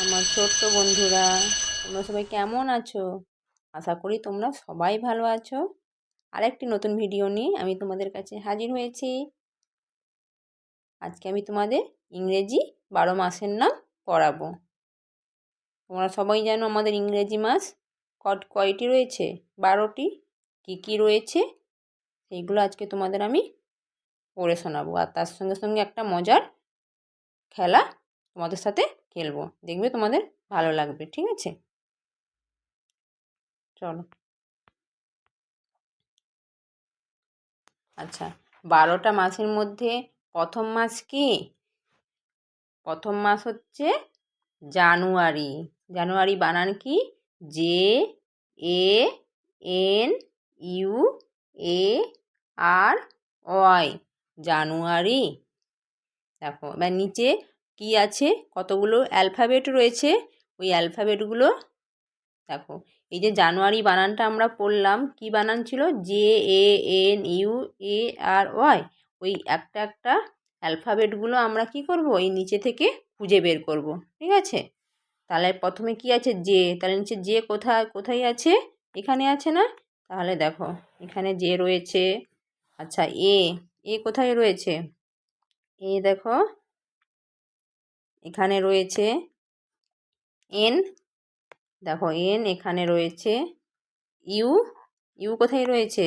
আমার ছোট্ট বন্ধুরা, তোমরা সবাই কেমন আছো? আশা করি তোমরা সবাই ভালো আছো। আরেকটি নতুন ভিডিও নিয়ে আমি তোমাদের কাছে হাজির হয়েছি। আজকে আমি তোমাদের ইংরেজি 12 মাসের নাম পড়াবো। তোমরা সবাই জানো আমাদের ইংরেজি মাস কয়টি রয়েছে? 12টি। কী কী রয়েছে সেইগুলো আজকে তোমাদের আমি পড়ে শোনাবো, আর তার সঙ্গে সঙ্গে একটা মজার খেলা তোমাদের সাথে খেলবো। দেখবে তোমাদের ভালো লাগবে, ঠিক আছে? চলো। আচ্ছা, 12টা মাসের মধ্যে প্রথম মাস কি? প্রথম মাস হচ্ছে জানুয়ারি। জানুয়ারি বানান কি? J A N U A R Y, January. দেখো এবার নিচে কি আছে, কতগুলো অ্যালফাবেট রয়েছে, ওই অ্যালফাবেটগুলো দেখো। এই যে জানুয়ারি বানানটা আমরা পড়লাম, কি বানান ছিল? J A N U A R Y. ওই একটা একটা অ্যালফাবেটগুলো আমরা কি করব, এই নিচে থেকে খুঁজে বের করব, ঠিক আছে? তাহলে প্রথমে কি আছে? জে। তাহলে নিচে জে কোথায় কোথায় আছে? এখানে আছে না? তাহলে দেখো এখানে জে রয়েছে। আচ্ছা, এ। এ কোথায় রয়েছে? এ দেখো এখানে রয়েছে। এন, দেখো এন এখানে রয়েছে। ইউ, ইউ কোথায় রয়েছে?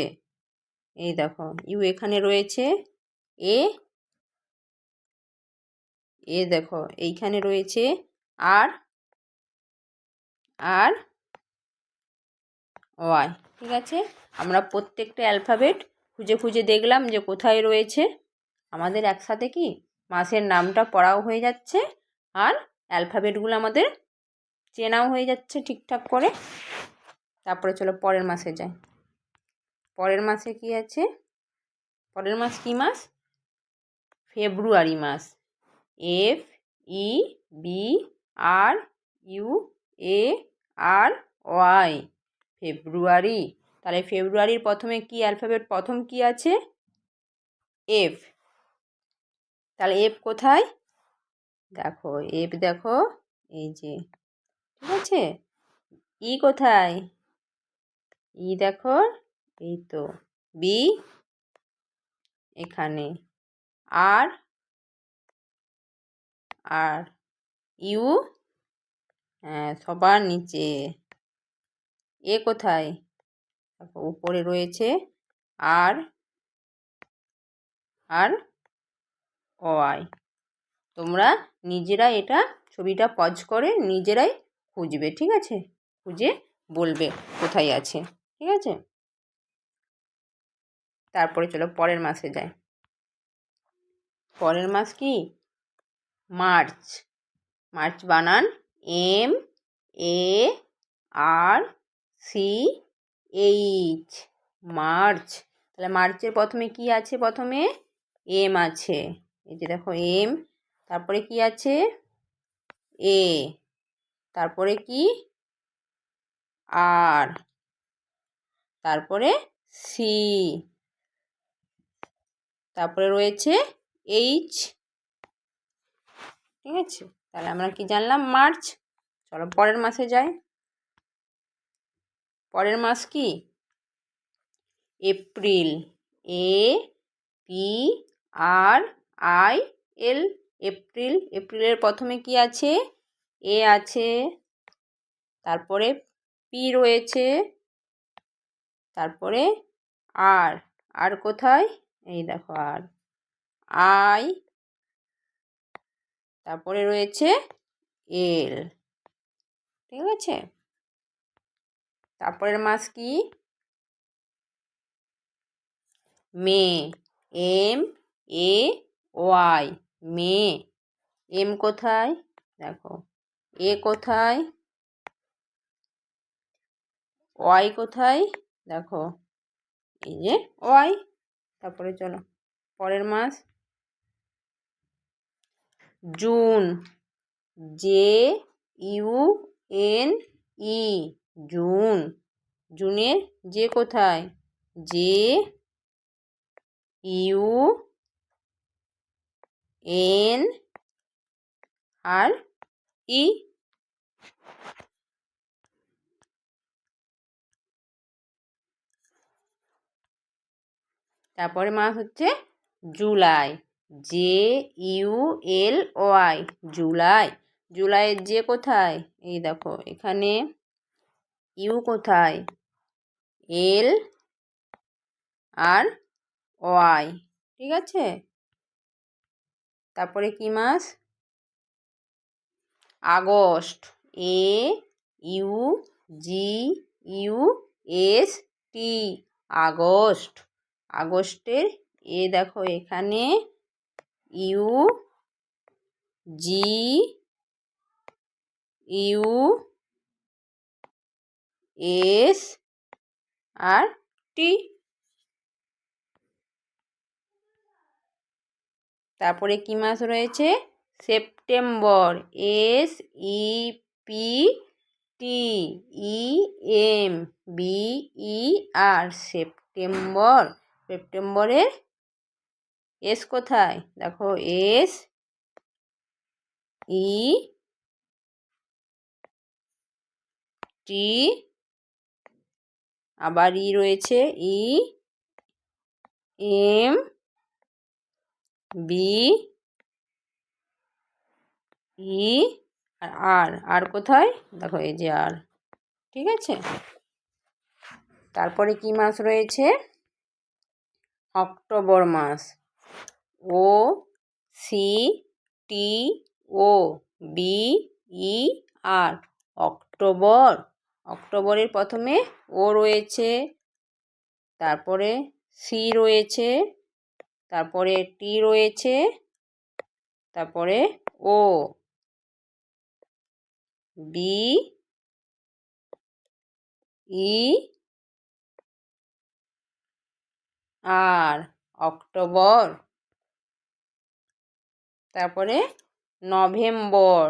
এই দেখো ইউ এখানে রয়েছে। এ, এ দেখো এইখানে রয়েছে। আর, আর ওয়াই, ঠিক আছে? আমরা প্রত্যেকটা অ্যালফাবেট খুঁজে খুঁজে দেখলাম যে কোথায় রয়েছে। আমাদের একসাথে কি মাসের নামটা পড়াও হয়ে যাচ্ছে, আর অ্যালফাবেটগুলো আমাদের চেনাও হয়ে যাচ্ছে ঠিকঠাক করে। তারপরে চলো পরের মাসে যাই। পরের মাসে কি আছে? পরের মাস কি মাস? ফেব্রুয়ারি মাস। F E B R U A R Y, February. তাহলে ফেব্রুয়ারির প্রথমে কি অ্যালফাবেট, প্রথম কি আছে? এফ। তাহলে এফ কোথায়? দেখো এফ, দেখো এই যে, ঠিক আছে? ই কোথায়? ই দেখো এই তো। বি এখানে। আর, আর ইউ, হ্যাঁ সবার নিচে। এ কোথায়? দেখো উপরে রয়েছে। আর, আর ওয়াই। তোমরা নিজেরা এটা ছবিটা পজ করে নিজেরাই খুঁজবে, ঠিক আছে? খুঁজে বলবে কোথায় আছে, ঠিক আছে? তারপরে চলো পরের মাসে যাই। পরের মাস কি? মার্চ। মার্চ বানান M A R C H, March. তাহলে মার্চের প্রথমে কি আছে? প্রথমে এম আছে, এই যে দেখো এম। তারপরে কি আছে? এ। তারপরে কি? আর। তারপরে সি। তারপরে রয়েছে এইচ, ঠিক আছে? তাহলে আমরা কি জানলাম? মার্চ। চলো পরের মাসে যাই। পরের মাস কি? April. A P R I L, April. এপ্রিলের প্রথমে কি আছে? এ আছে। তারপরে পি রয়েছে। তারপরে আর। আর কোথায়? এই দেখো আর। আই। তারপরে রয়েছে এল, ঠিক আছে? তারপরের মাস কি? মে। M A Y, May. M কোথায়? দেখো এ কোথায়? ওয়াই কোথায়? দেখো এই যে ওয়াই। তারপরে চলো পরের মাস June. J U N E, June. জুনের যে কোথায়? J U N R E, তারপরে মাস হচ্ছে জুলাই, JULY, জুলাই। জুলাইয়ের যে কোথায়? এই দেখো এখানে। ইউ কোথায়? L আর Y, ঠিক আছে। তারপরে কি মাস? August, AUGUST, August. আগস্টের দেখো এখানে UGUST। তারপরে কি মাস রয়েছে? September, SEPTEMBER, September. সেপ্টেম্বরের এস কোথায়? দেখো SET, আবার রয়েছে EMBE, আর আর কোথায়? দেখো এই যে আর, ঠিক আছে। তারপরে কি মাস রয়েছে? অক্টোবর মাস, OCTOBER, অক্টোবর। অক্টোবরের প্রথমে ও রয়েছে, তারপরে সি রয়েছে, তারপরে টি রয়েছে, তারপরে ও, BER, অক্টোবর। তারপরে নভেম্বর,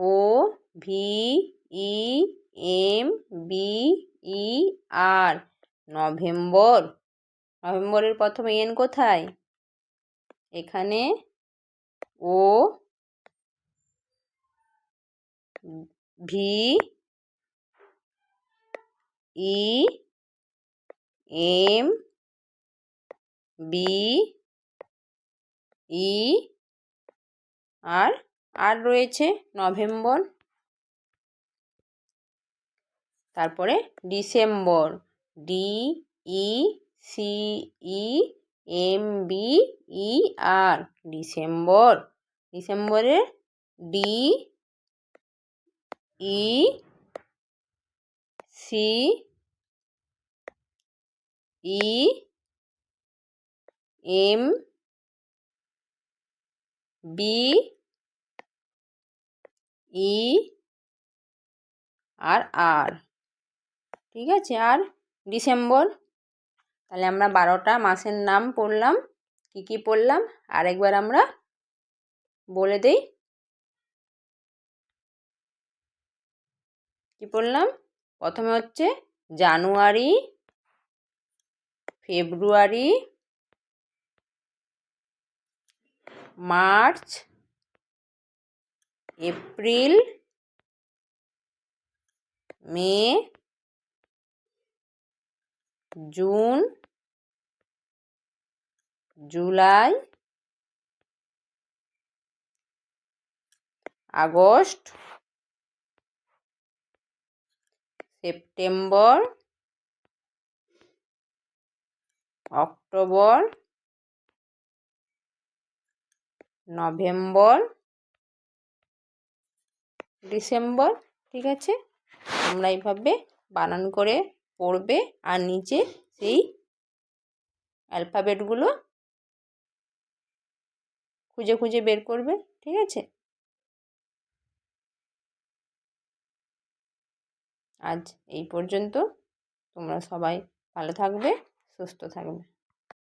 NOVEMBER, নভেম্বর। নভেম্বরের প্রথমে এন কোথায়? এখানে ও, VEMBER, আর রয়েছে নভেম্বর। তারপরে ডিসেম্বর, DECEMBER, ডিসেম্বর। ডিসেম্বরে DECEMBER, ঠিক আছে। আর ডিসেম্বর। তাহলে আমরা 12টা মাসের নাম পড়লাম। কি কি পড়লাম আরেকবার আমরা বলে দেই। কি পড়লাম? প্রথমে হচ্ছে January, February, March, April, May, June, July, August, September, October, November, December, ঠিক আছে। তোমরা এইভাবে বানান করে পড়বে আর নিচে সেই অ্যালফাবেটগুলো খুঁজে খুঁজে বের করবে, ঠিক আছে। আজ এই পর্যন্ত। তোমরা সবাই ভালো থাকবে, সুস্থ থাকবে।